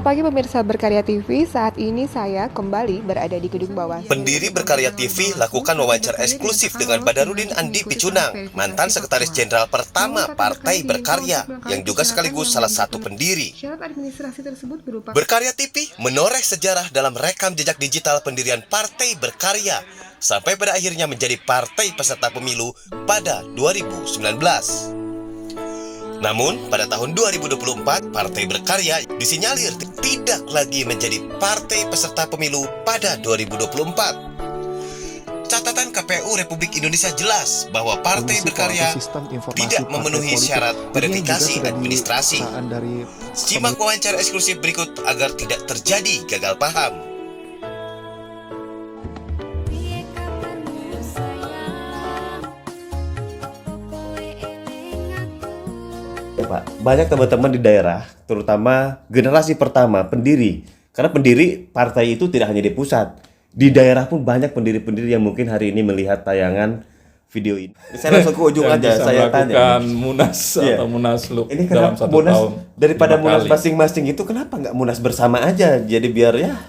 Selamat pagi pemirsa Berkarya TV, saat ini saya kembali berada di gedung bawah. Pendiri Berkarya TV lakukan wawancara eksklusif dengan Badarudin Andi Picunang, mantan sekretaris jenderal pertama Partai Berkarya, yang juga sekaligus salah satu pendiri. Syarat administrasi tersebut berupa Berkarya TV menoreh sejarah dalam rekam jejak digital pendirian Partai Berkarya, sampai pada akhirnya menjadi partai peserta pemilu pada 2019. Namun, pada tahun 2024, Partai Berkarya disinyalir tidak lagi menjadi partai peserta pemilu pada 2024. Catatan KPU Republik Indonesia jelas bahwa Partai Berkarya tidak memenuhi syarat verifikasi administrasi. Simak wawancara eksklusif berikut agar tidak terjadi gagal paham. Ya Pak, banyak teman-teman di daerah, terutama generasi pertama, pendiri. Karena pendiri partai itu tidak hanya di pusat. Di daerah pun banyak pendiri-pendiri yang mungkin hari ini melihat tayangan video ini. Saya langsung ke ujung aja, saya tanya. Munas Iya. atau munaslup Ini dalam kenapa satu munas, tahun daripada 5 munas kali. masing-masing itu, kenapa nggak munas bersama aja? Jadi biar ya,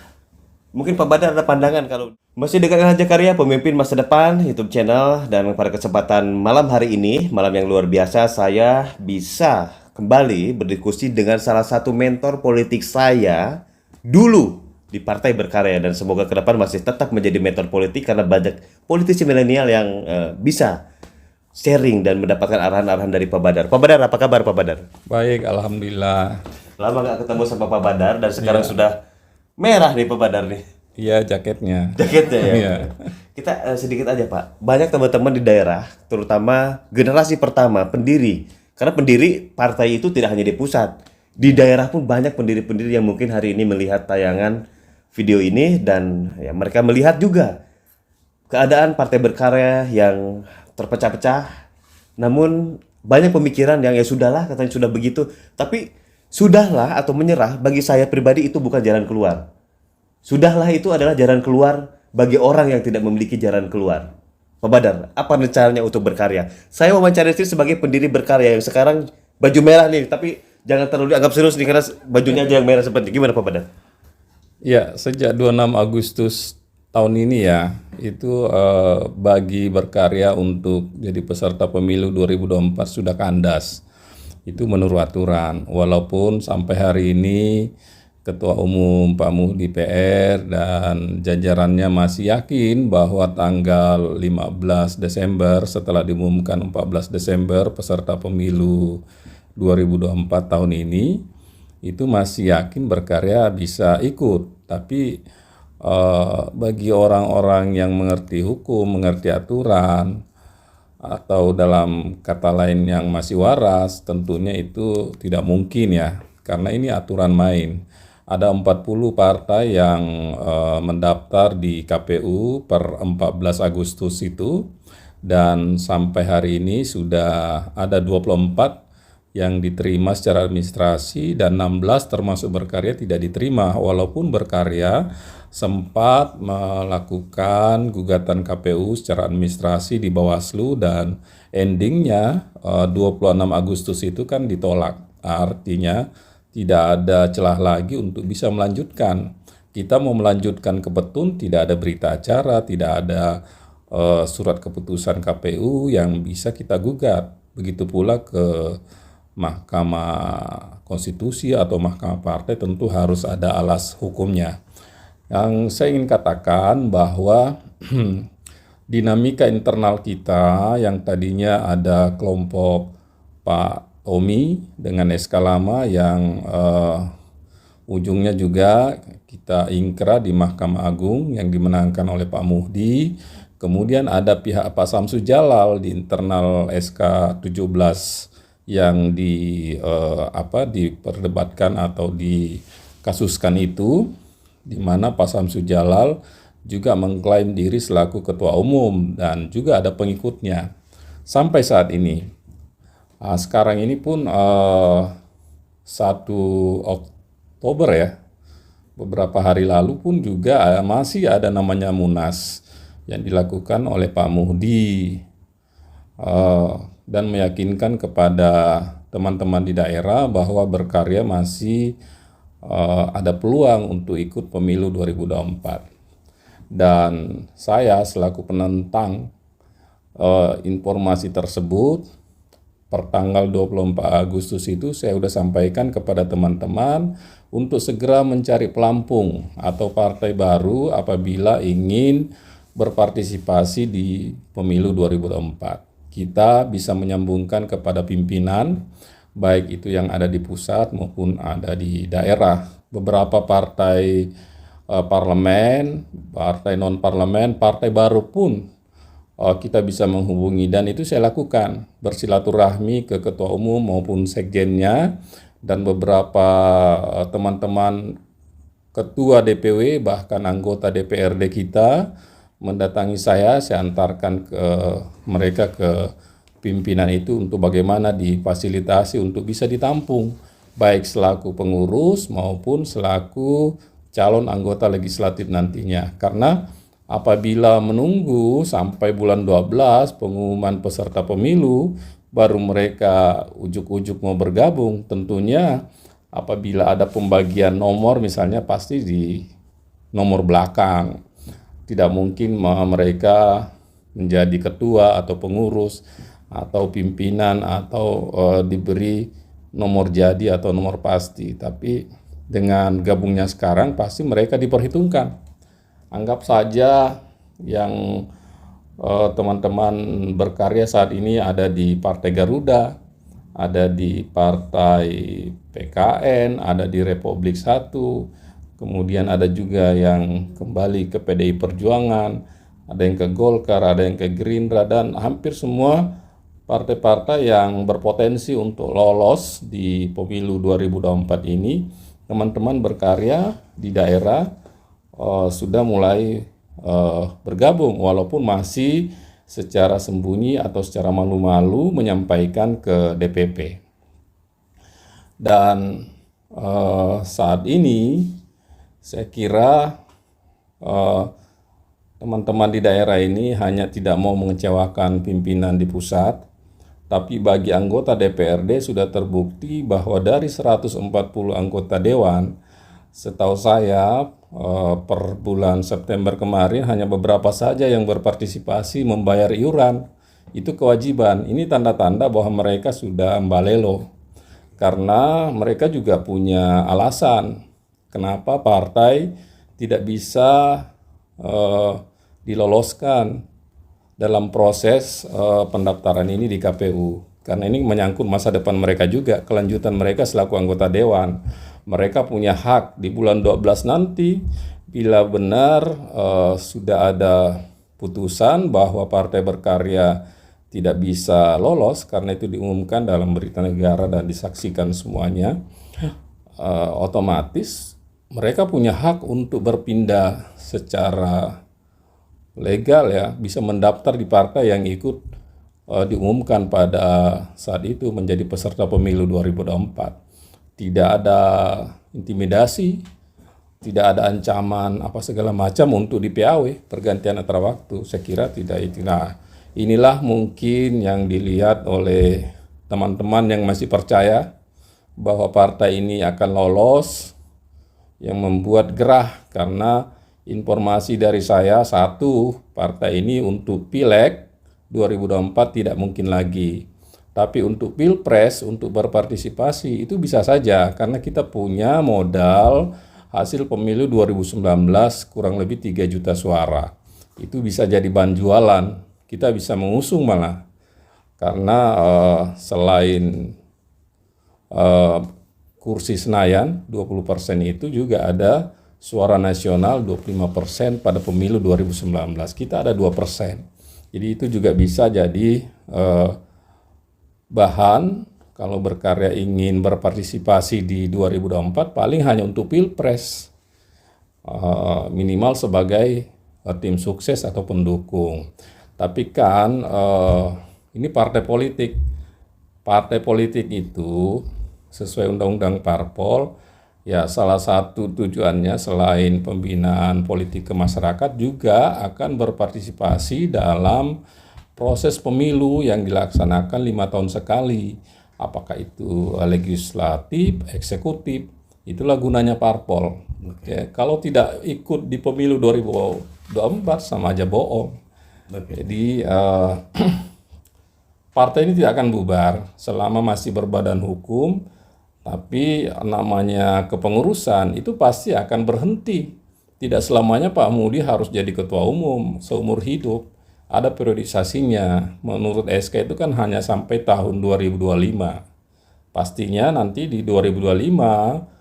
mungkin Pak Badar ada pandangan kalau masih dengan Raja Karya, pemimpin masa depan, YouTube channel, dan pada kesempatan malam hari ini, malam yang luar biasa, saya bisa kembali berdiskusi dengan salah satu mentor politik saya dulu di Partai Berkarya, dan semoga ke depan masih tetap menjadi mentor politik karena banyak politisi milenial yang bisa sharing dan mendapatkan arahan-arahan dari Pak Badar. Pak Badar, apa kabar Pak Badar? Baik, alhamdulillah. Lama nggak ketemu sama Pak Badar dan sekarang sudah merah nih Pak Badar nih. Iya, jaketnya. Jaketnya ya. Iya. Kita sedikit aja Pak. Banyak teman-teman di daerah, terutama generasi pertama, pendiri. Karena pendiri partai itu tidak hanya di pusat. Di daerah pun banyak pendiri-pendiri yang mungkin hari ini melihat tayangan video ini, dan ya mereka melihat juga keadaan Partai Berkarya yang terpecah-pecah. Namun banyak pemikiran yang ya sudahlah, katanya sudah begitu. Tapi sudahlah atau menyerah bagi saya pribadi itu bukan jalan keluar. Sudahlah itu adalah jalan keluar bagi orang yang tidak memiliki jalan keluar. Pak Badar, apa rencananya untuk berkarya? Saya wawancara istri sebagai pendiri Berkarya yang sekarang baju merah nih, tapi jangan terlalu dianggap serius nih karena bajunya aja yang merah seperti. Gimana Pak Badar? Ya, sejak 26 Agustus tahun ini ya, itu bagi Berkarya untuk jadi peserta pemilu 2024 sudah kandas. Itu menurut aturan. Walaupun sampai hari ini Ketua Umum Pak Muhdi PR dan jajarannya masih yakin bahwa tanggal 15 Desember setelah diumumkan 14 Desember peserta pemilu 2024 tahun ini itu masih yakin Berkarya bisa ikut. Tapi bagi orang-orang yang mengerti hukum, mengerti aturan, atau dalam kata lain yang masih waras, tentunya itu tidak mungkin ya, karena ini aturan main. Ada 40 partai yang mendaftar di KPU per 14 Agustus itu, dan sampai hari ini sudah ada 24 yang diterima secara administrasi dan 16 termasuk Berkarya tidak diterima, walaupun Berkarya sempat melakukan gugatan KPU secara administrasi di Bawaslu dan endingnya 26 Agustus itu kan ditolak. Artinya tidak ada celah lagi untuk bisa melanjutkan. Kita mau melanjutkan ke petun, tidak ada berita acara, tidak ada surat keputusan KPU yang bisa kita gugat. Begitu pula ke Mahkamah Konstitusi atau Mahkamah Partai, tentu harus ada alas hukumnya. Yang saya ingin katakan bahwa dinamika internal kita yang tadinya ada kelompok Pak Tommy dengan SK lama yang ujungnya juga kita ingkrah di Mahkamah Agung yang dimenangkan oleh Pak Muhdi. Kemudian ada pihak Pak Samsu Jalal di internal SK 17 yang diperdebatkan atau dikasuskan itu, di mana Pak Samsu Jalal juga mengklaim diri selaku ketua umum dan juga ada pengikutnya sampai saat ini. Sekarang ini pun 1 Oktober ya, beberapa hari lalu pun juga masih ada namanya Munas yang dilakukan oleh Pak Muhdi dan meyakinkan kepada teman-teman di daerah bahwa Berkarya masih ada peluang untuk ikut pemilu 2024. Dan saya selaku penentang informasi tersebut, per tanggal 24 Agustus itu saya sudah sampaikan kepada teman-teman untuk segera mencari pelampung atau partai baru apabila ingin berpartisipasi di pemilu 2024. Kita bisa menyambungkan kepada pimpinan, baik itu yang ada di pusat maupun ada di daerah. Beberapa partai parlemen, partai non-parlemen, partai baru pun kita bisa menghubungi, dan itu saya lakukan bersilaturahmi ke ketua umum maupun sekjennya, dan beberapa teman-teman ketua DPW bahkan anggota DPRD kita mendatangi saya antarkan ke mereka ke pimpinan itu untuk bagaimana difasilitasi untuk bisa ditampung baik selaku pengurus maupun selaku calon anggota legislatif nantinya. Karena apabila menunggu sampai bulan 12 pengumuman peserta pemilu baru mereka ujuk-ujuk mau bergabung, tentunya apabila ada pembagian nomor misalnya pasti di nomor belakang. Tidak mungkin mereka menjadi ketua atau pengurus atau pimpinan atau diberi nomor jadi atau nomor pasti. Tapi dengan gabungnya sekarang pasti mereka diperhitungkan. Anggap saja yang teman-teman berkarya saat ini ada di Partai Garuda, ada di Partai PKN, ada di Republik 1, kemudian ada juga yang kembali ke PDI Perjuangan, ada yang ke Golkar, ada yang ke Gerindra, dan hampir semua partai-partai yang berpotensi untuk lolos di pemilu 2024 ini, teman-teman berkarya di daerah sudah mulai bergabung walaupun masih secara sembunyi atau secara malu-malu menyampaikan ke DPP. Dan saat ini saya kira teman-teman di daerah ini hanya tidak mau mengecewakan pimpinan di pusat, tapi bagi anggota DPRD sudah terbukti bahwa dari 140 anggota dewan, setahu saya per bulan September kemarin hanya beberapa saja yang berpartisipasi membayar iuran. Itu kewajiban. Ini tanda-tanda bahwa mereka sudah mbalelo. Karena mereka juga punya alasan kenapa partai tidak bisa diloloskan dalam proses pendaftaran ini di KPU, karena ini menyangkut masa depan mereka juga, kelanjutan mereka selaku anggota dewan. Mereka punya hak di bulan 12 nanti bila benar sudah ada putusan bahwa Partai Berkarya tidak bisa lolos karena itu diumumkan dalam berita negara dan disaksikan semuanya, otomatis mereka punya hak untuk berpindah secara legal ya, bisa mendaftar di partai yang ikut diumumkan pada saat itu menjadi peserta pemilu 2024. Tidak ada intimidasi, tidak ada ancaman apa segala macam untuk di PAW, pergantian antara waktu. Saya kira tidak itu. Nah, inilah mungkin yang dilihat oleh teman-teman yang masih percaya bahwa partai ini akan lolos, yang membuat gerah karena informasi dari saya, satu, partai ini untuk Pileg 2024 tidak mungkin lagi. Tapi untuk Pilpres, untuk berpartisipasi itu bisa saja karena kita punya modal hasil pemilu 2019 kurang lebih 3 juta suara. Itu bisa jadi bahan jualan. Kita bisa mengusung malah. Karena selain kursi Senayan 20% itu juga ada suara nasional 25% pada pemilu 2019. Kita ada 2%. Jadi itu juga bisa jadi bahan kalau berkarya ingin berpartisipasi di 2024 paling hanya untuk Pilpres. Minimal sebagai tim sukses atau pendukung. Tapi kan ini partai politik. Partai politik itu sesuai Undang-Undang Parpol, ya salah satu tujuannya selain pembinaan politik ke masyarakat juga akan berpartisipasi dalam proses pemilu yang dilaksanakan 5 tahun sekali. Apakah itu legislatif, eksekutif. Itulah gunanya parpol. Oke, kalau tidak ikut di pemilu 2024 sama aja bohong. Jadi partai ini tidak akan bubar selama masih berbadan hukum, tapi namanya kepengurusan itu pasti akan berhenti. Tidak selamanya Pak Mudi harus jadi ketua umum seumur hidup. Ada periodisasinya. Menurut SK itu kan hanya sampai tahun 2025. Pastinya nanti di 2025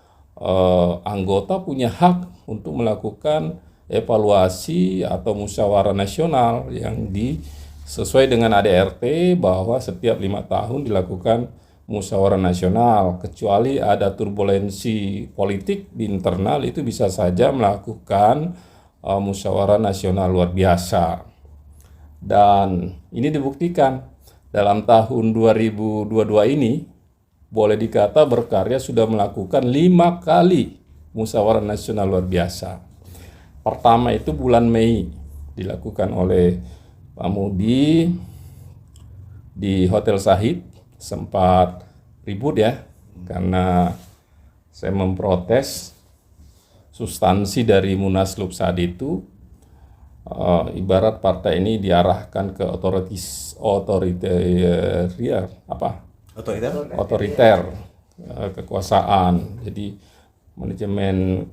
anggota punya hak untuk melakukan evaluasi atau musyawarah nasional yang sesuai dengan ADRT bahwa setiap 5 tahun dilakukan musyawarah nasional, kecuali ada turbulensi politik di internal itu bisa saja melakukan musyawarah nasional luar biasa. Dan ini dibuktikan dalam tahun 2022 ini boleh dikata Berkarya sudah melakukan 5 kali musyawarah nasional luar biasa. Pertama itu bulan Mei dilakukan oleh Pak Mudi di Hotel Sahid, sempat ribut ya karena saya memprotes substansi dari Munaslup saat itu. Ibarat partai ini diarahkan ke otoriter kekuasaan. Jadi manajemen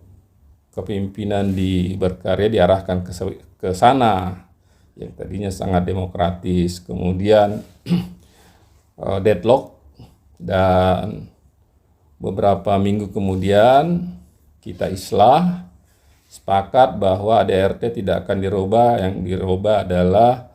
kepemimpinan di Berkarya diarahkan ke sana yang tadinya sangat demokratis, kemudian deadlock, dan beberapa minggu kemudian kita islah, sepakat bahwa ADRT tidak akan dirubah. Yang dirubah adalah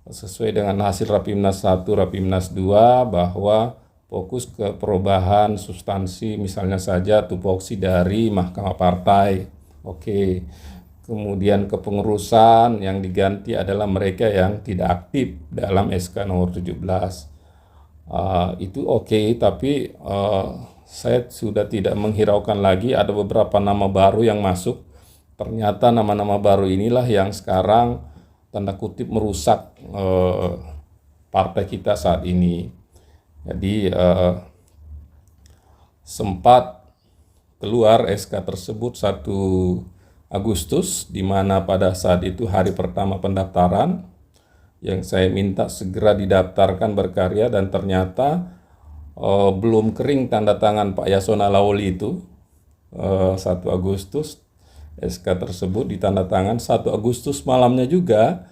sesuai dengan hasil Rapimnas 1, Rapimnas 2 bahwa fokus ke perubahan substansi, misalnya saja tupoksi dari Mahkamah Partai. Oke. Kemudian kepengurusan yang diganti adalah mereka yang tidak aktif dalam SK nomor 17. Itu oke, tapi saya sudah tidak menghiraukan lagi ada beberapa nama baru yang masuk. Ternyata nama-nama baru inilah yang sekarang tanda kutip merusak partai kita saat ini. Jadi sempat keluar SK tersebut 1 Agustus, di mana pada saat itu hari pertama pendaftaran yang saya minta segera didaftarkan Berkarya, dan ternyata belum kering tanda tangan Pak Yasona Lawli itu 1 Agustus. SK tersebut ditandatangan 1 Agustus malamnya juga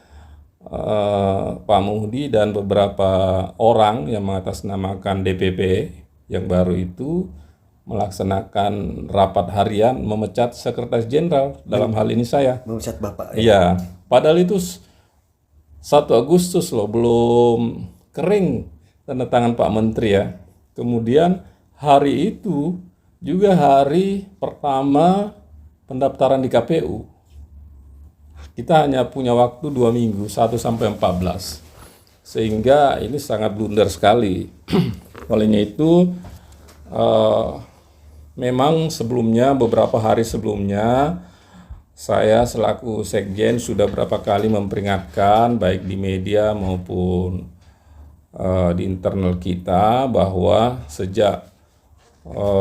Pak Muhdi dan beberapa orang yang mengatasnamakan DPP yang baru itu melaksanakan rapat harian memecat sekretaris jenderal, dalam hal ini saya. Memecat Bapak. Iya, padahal itu 1 Agustus loh, belum kering tanda tangan Pak Menteri ya. Kemudian hari itu juga hari pertama pendaftaran di KPU. Kita hanya punya waktu 2 minggu, 1 sampai 14. Sehingga ini sangat blunder sekali. Olehnya itu memang sebelumnya, beberapa hari sebelumnya, saya selaku Sekjen sudah berapa kali memperingatkan baik di media maupun di internal kita bahwa sejak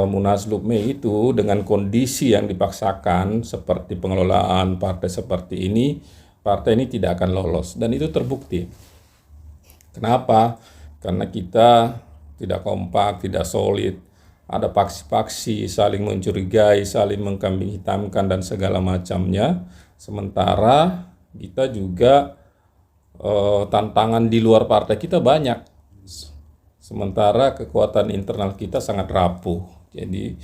Munaslup Mei itu dengan kondisi yang dipaksakan seperti pengelolaan partai seperti ini, partai ini tidak akan lolos, dan itu terbukti. Kenapa? Karena kita tidak kompak, tidak solid, ada paksi-paksi, saling mencurigai, saling mengkambing hitamkan dan segala macamnya. Sementara kita juga tantangan di luar partai kita banyak. Sementara kekuatan internal kita sangat rapuh. Jadi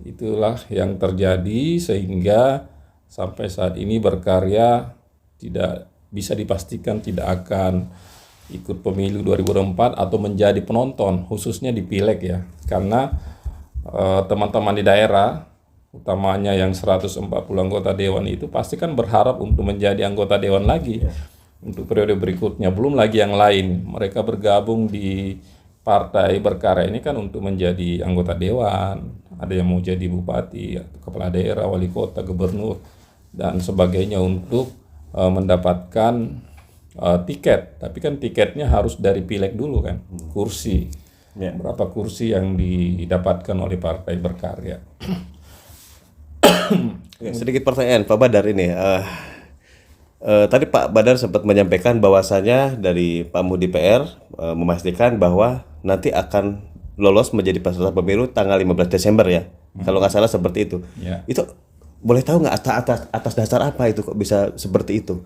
itulah yang terjadi sehingga sampai saat ini Berkarya tidak bisa dipastikan tidak akan ikut pemilu 2024 atau menjadi penonton, khususnya di Pileg ya. Karena teman-teman di daerah, utamanya yang 140 anggota dewan itu pasti kan berharap untuk menjadi anggota dewan lagi. Untuk periode berikutnya, belum lagi yang lain. Mereka bergabung di partai Berkarya ini kan untuk menjadi anggota dewan. Ada yang mau jadi bupati, kepala daerah, wali kota, gubernur, dan sebagainya untuk mendapatkan tiket. Tapi kan tiketnya harus dari Pileg dulu kan, kursi. Ya. berapa kursi yang didapatkan oleh Partai Berkarya. Oke, sedikit pertanyaan Pak Badar ini. Tadi Pak Badar sempat menyampaikan bahwasanya dari Pak Muhdi PR memastikan bahwa nanti akan lolos menjadi peserta pemilu tanggal 15 Desember ya. Kalau nggak salah seperti itu. Ya. Itu boleh tahu nggak atas dasar apa itu kok bisa seperti itu?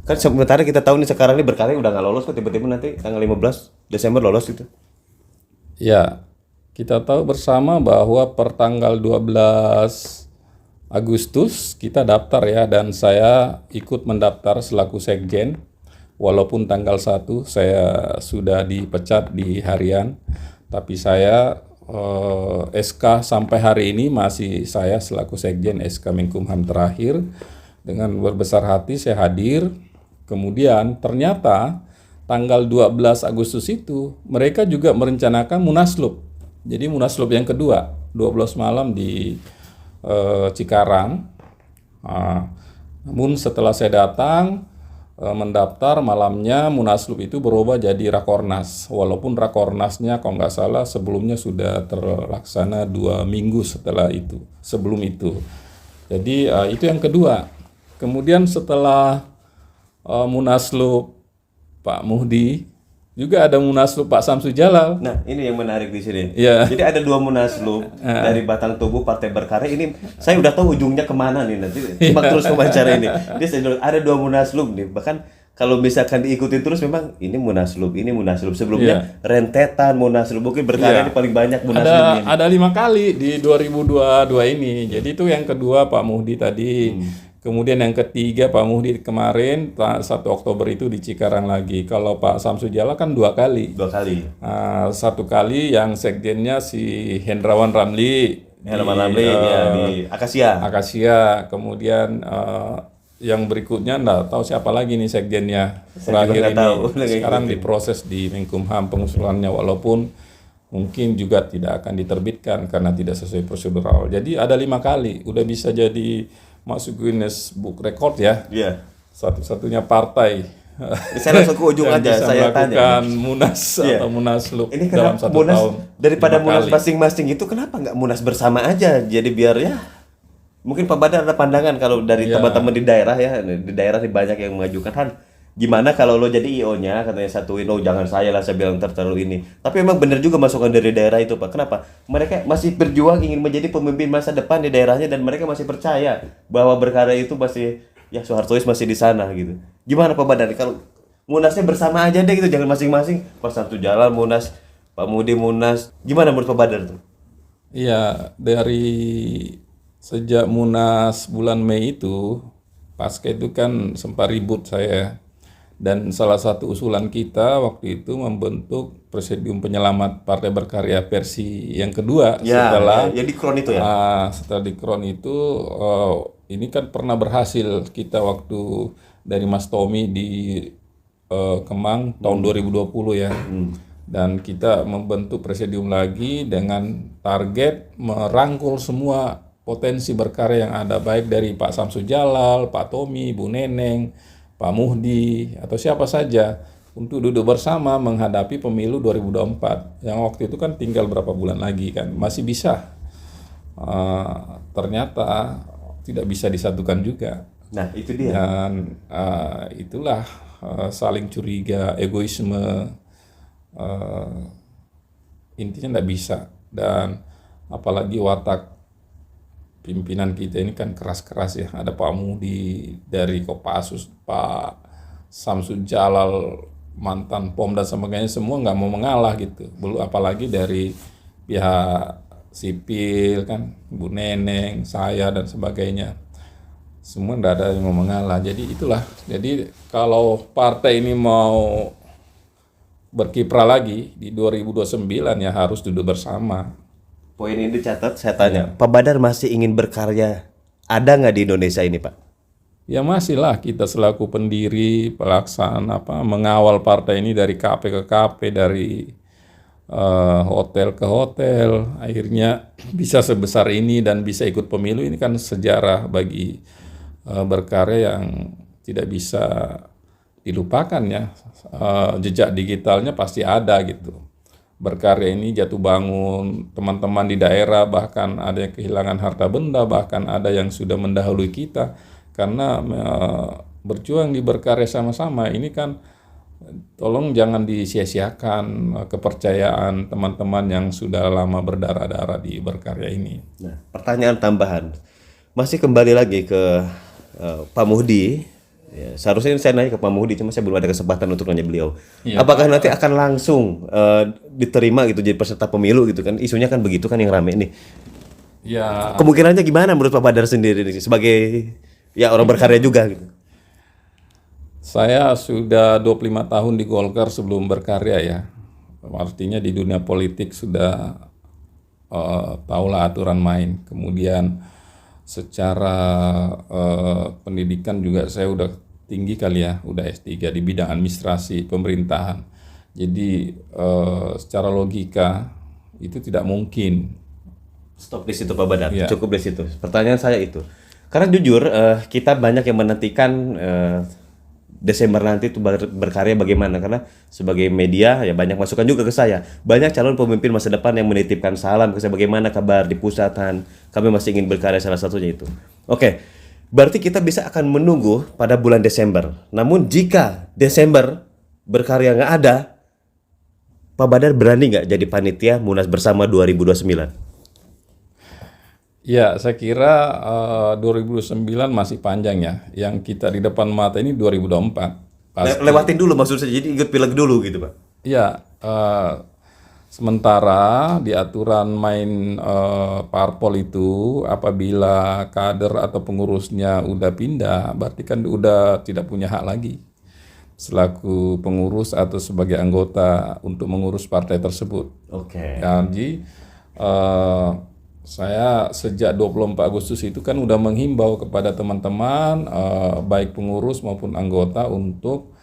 Kan sementara kita tahu nih sekarang ini Berkarya udah nggak lolos kok, tiba-tiba nanti tanggal 15 Desember lolos gitu. Ya, kita tahu bersama bahwa per tanggal 12 Agustus kita daftar ya, dan saya ikut mendaftar selaku sekjen. Walaupun tanggal 1 saya sudah dipecat di harian, tapi saya SK sampai hari ini masih saya selaku sekjen SK Menkumham terakhir. Dengan berbesar hati saya hadir. Kemudian ternyata tanggal 12 Agustus itu mereka juga merencanakan munaslup. Jadi munaslup yang kedua, 12 malam di Cikarang. Namun setelah saya datang mendaftar, malamnya munaslup itu berubah jadi rakornas. Walaupun rakornasnya kalau nggak salah sebelumnya sudah terlaksana 2 minggu sebelum itu. Jadi itu yang kedua. Kemudian setelah munaslup Pak Muhdi, juga ada munaslup Pak Samsu Jalal. Nah, ini yang menarik di sini. Iya. Jadi ada 2 munaslup dari batang tubuh Partai Berkarya. Ini saya udah tahu ujungnya kemana nih nanti. Simak terus wawancara ini. Jadi ada 2 munaslup nih. Bahkan kalau misalkan diikuti terus memang ini munaslup. Sebelumnya rentetan munaslup. Mungkin Berkarya ini paling banyak munaslupnya. Ada 5 kali di 2022 ini. Jadi itu yang kedua Pak Muhdi tadi. Kemudian yang ketiga Pak Muhdi kemarin 1 Oktober itu di Cikarang lagi. Kalau Pak Samsu Jalal kan 2 kali. 2 kali. 1 kali yang sekjennya si Hendrawan Ramli. Di Akasia. Kemudian yang berikutnya enggak tahu siapa lagi nih sekjennya. Saya juga Terakhir nggak ini tahu. sekarang diproses di Menkumham pengusulannya, walaupun mungkin juga tidak akan diterbitkan karena tidak sesuai prosedural. Jadi ada 5 kali, udah bisa jadi masuk Guinness Book Record ya. Iya. Satu-satunya partai Saya langsung ke ujung yang aja, bisa saya melakukan tanya. munas Iya. atau munaslup Ini dalam kenapa 1 munas tahun. daripada 5 munas kali. masing-masing itu kenapa nggak munas bersama aja? Jadi biar ya mungkin Pak Badar ada pandangan kalau dari teman-teman di daerah ya, di daerah banyak yang mengajukan Han. Gimana kalau lo jadi IO-nya, katanya satuin, oh jangan saya lah, saya bilang terlalu ini. Tapi memang benar juga masukan dari daerah itu Pak. Kenapa? Mereka masih berjuang ingin menjadi pemimpin masa depan di daerahnya dan mereka masih percaya bahwa Berkarya itu masih, ya Soehartois masih di sana gitu. Gimana Pak Badar? Kalau munasnya bersama aja deh gitu, jangan masing-masing. Pas satu jalan munas, Pak Muhdi munas. Gimana menurut Pak Badar tuh? Iya, dari sejak munas bulan Mei itu, pasca itu kan sempat ribut saya. Dan salah satu usulan kita waktu itu membentuk Presidium Penyelamat Partai Berkarya versi yang kedua setelah ya di Kron itu ya. Setelah di Kron itu ini kan pernah berhasil kita waktu dari Mas Tommy di Kemang tahun 2020 ya. Dan kita membentuk presidium lagi dengan target merangkul semua potensi berkarya yang ada, baik dari Pak Samsu Jalal, Pak Tommy, Bu Neneng, Pak Muhdi, atau siapa saja untuk duduk bersama menghadapi pemilu 2024 yang waktu itu kan tinggal berapa bulan lagi kan, masih bisa. Ternyata tidak bisa disatukan juga. Nah itu dia. Dan itulah saling curiga, egoisme, intinya tidak bisa. Dan apalagi watak pimpinan kita ini kan keras-keras ya. Ada Pak Muhdi dari Kopassus, Pak Samsu Jalal mantan POM dan sebagainya, semua nggak mau mengalah gitu. Belum apalagi dari pihak sipil kan, Bu Neneng, saya dan sebagainya. Semua nggak ada yang mau mengalah. Jadi itulah. Jadi kalau partai ini mau berkiprah lagi di 2029 ya harus duduk bersama. Poin ini dicatat, saya tanya, Pak Badar masih ingin berkarya, ada nggak di Indonesia ini Pak? Ya masih lah, kita selaku pendiri, pelaksana, mengawal partai ini dari KP ke KP, dari hotel ke hotel, akhirnya bisa sebesar ini dan bisa ikut pemilu. Ini kan sejarah bagi berkarya yang tidak bisa dilupakan ya. Jejak digitalnya pasti ada gitu. berkarya ini jatuh bangun, teman-teman di daerah bahkan ada yang kehilangan harta benda, bahkan ada yang sudah mendahului kita karena berjuang di berkarya sama-sama. Ini kan tolong jangan disia-siakan kepercayaan teman-teman yang sudah lama berdarah-darah di berkarya ini. Nah, pertanyaan tambahan, masih kembali lagi ke Pak Muhdi. Ya, seharusnya saya nanya ke Pak Muhdi, cuma saya belum ada kesempatan untuk nanya beliau. Iya. Apakah nanti akan langsung diterima gitu jadi peserta pemilu gitu kan? Isunya kan begitu kan yang rame nih. Ya, Kemungkinannya gimana menurut Pak Badar sendiri nih, sebagai ya orang berkarya juga gitu? saya sudah 25 tahun di Golkar sebelum berkarya ya. Artinya di dunia politik sudah tahulah aturan main. Kemudian secara pendidikan juga saya udah tinggi kali ya, udah S3 di bidang administrasi pemerintahan. Jadi secara logika itu tidak mungkin. Stop di situ Pak Badar, Iya. cukup di situ. Pertanyaan saya itu, karena jujur kita banyak yang menantikan Desember nanti itu berkarya bagaimana, karena sebagai media ya banyak masukan juga ke saya. Banyak calon pemimpin masa depan yang menitipkan salam ke saya, bagaimana kabar di pusatan, kami masih ingin berkarya, salah satunya itu. Oke, berarti kita bisa akan menunggu pada bulan Desember. Namun jika Desember berkarya nggak ada, Pak Badar berani nggak jadi panitia Munas Bersama 2029? Ya, saya kira 2009 masih panjang ya. Yang kita di depan mata ini 2024. Pasti. Lewatin dulu maksud saya, jadi ikut pileg dulu gitu Pak. Ya, sementara di aturan main parpol itu apabila kader atau pengurusnya udah pindah, berarti kan udah tidak punya hak lagi selaku pengurus atau sebagai anggota untuk mengurus partai tersebut. Oke. Jadi saya sejak 24 Agustus itu kan udah menghimbau kepada teman-teman baik pengurus maupun anggota untuk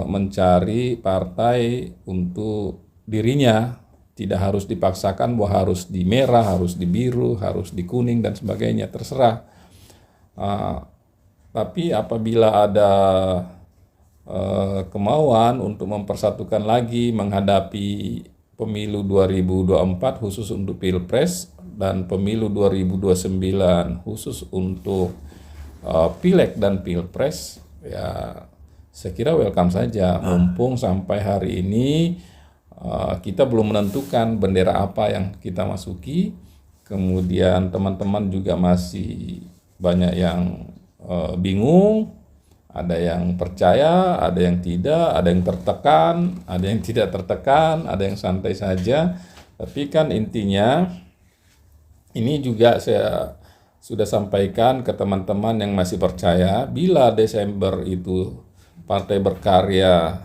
mencari partai untuk dirinya, tidak harus dipaksakan bahwa harus di merah, harus di biru, harus di kuning dan sebagainya, terserah. Tapi apabila ada kemauan untuk mempersatukan lagi menghadapi pemilu 2024 khusus untuk Pilpres dan pemilu 2029 khusus untuk Pileg dan Pilpres, ya saya kira welcome saja. Mumpung sampai hari ini kita belum menentukan bendera apa yang kita masuki, kemudian teman-teman juga masih banyak yang bingung. Ada yang percaya, ada yang tidak, ada yang tertekan, ada yang tidak tertekan, ada yang santai saja. Tapi kan intinya ini juga saya sudah sampaikan ke teman-teman yang masih percaya, bila Desember itu Partai Berkarya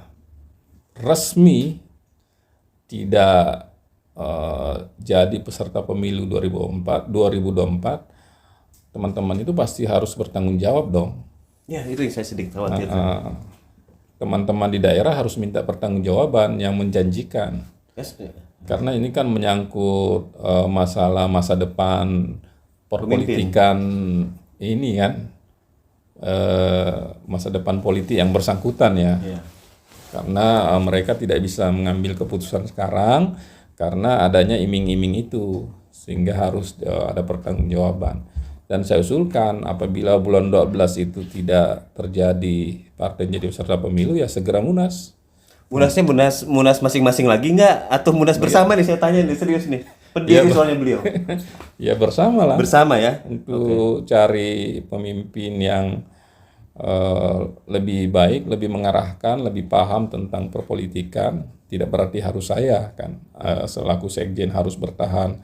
resmi tidak jadi peserta pemilu 2024, teman-teman itu pasti harus bertanggung jawab dong. Ya, itu yang saya sedikit khawatir. Teman-teman di daerah harus minta pertanggungjawaban yang menjanjikan. Yes. Karena ini kan menyangkut masalah masa depan perpolitikan ini kan, masa depan politik yang bersangkutan ya. Iya. Karena mereka tidak bisa mengambil keputusan sekarang karena adanya iming-iming itu, sehingga harus ada pertanggungjawaban. Dan saya usulkan apabila bulan 12 itu tidak terjadi partai jadi peserta pemilu, ya segera munas. Munasnya munas masing-masing lagi nggak? Atau munas bersama nih, saya tanya nih, serius nih. Pendiri soalnya beliau. Ya bersama lah. Bersama ya? Untuk cari pemimpin yang lebih baik, lebih mengarahkan, lebih paham tentang perpolitikan. Tidak berarti harus saya kan selaku sekjen harus bertahan.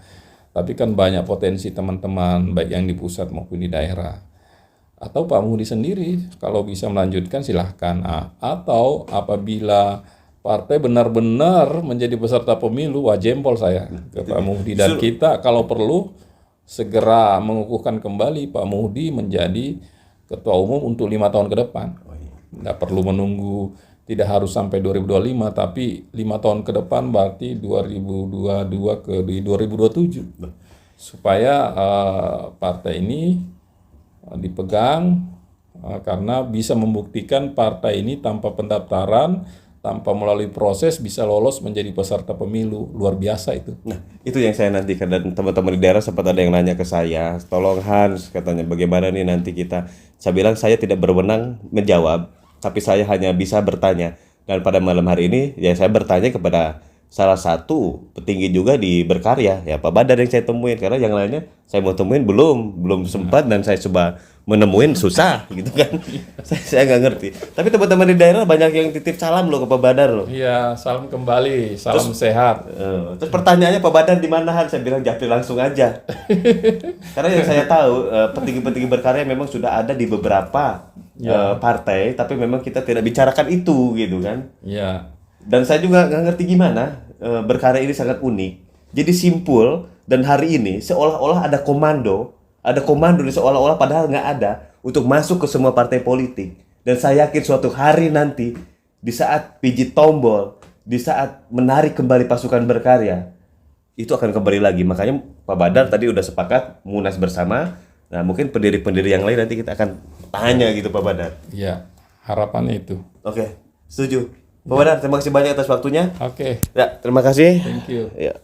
Tapi kan banyak potensi teman-teman baik yang di pusat maupun di daerah. Atau Pak Muhdi sendiri kalau bisa melanjutkan silahkan. Atau apabila partai benar-benar menjadi peserta pemilu, wah jempol saya ke Pak Muhdi. Dan kita kalau perlu segera mengukuhkan kembali Pak Muhdi menjadi ketua umum untuk 5 tahun ke depan. Nggak perlu menunggu, tidak harus sampai 2025, tapi 5 tahun ke depan berarti 2022 ke 2027. Supaya partai ini dipegang karena bisa membuktikan partai ini tanpa pendaftaran, tanpa melalui proses bisa lolos menjadi peserta pemilu. Luar biasa itu. Nah, itu yang saya nantikan, dan teman-teman di daerah sempat ada yang nanya ke saya, tolong Hans, katanya bagaimana nih nanti kita. Saya bilang saya tidak berwenang menjawab, tapi saya hanya bisa bertanya. Dan pada malam hari ini ya saya bertanya kepada salah satu petinggi juga di Berkarya, ya Pak Badar yang saya temuin, karena yang lainnya saya mau temuin belum sempat, dan saya coba menemuin susah gitu kan. Saya nggak ngerti. Tapi teman-teman di daerah banyak yang titip salam loh ke Pak Badar loh. Iya, salam kembali, salam sehat. Terus pertanyaannya Pak Badar di mana Han? Saya bilang japri langsung aja. Karena yang saya tahu petinggi-petinggi Berkarya memang sudah ada di beberapa partai, tapi memang kita tidak bicarakan itu gitu kan. Iya. Dan saya juga nggak ngerti gimana Berkarya ini sangat unik. Jadi simpul, dan hari ini seolah-olah ada komando nih, seolah-olah padahal nggak ada, untuk masuk ke semua partai politik. Dan saya yakin suatu hari nanti di saat pijit tombol, di saat menarik kembali pasukan Berkarya, itu akan kembali lagi. Makanya Pak Badar tadi udah sepakat munas bersama. Nah, mungkin pendiri-pendiri yang lain nanti kita akan tanya gitu Pak Badar. Iya, harapannya itu. Oke, setuju. Pak Badar, terima kasih banyak atas waktunya. Oke, Ya, terima kasih. thank you. Ya.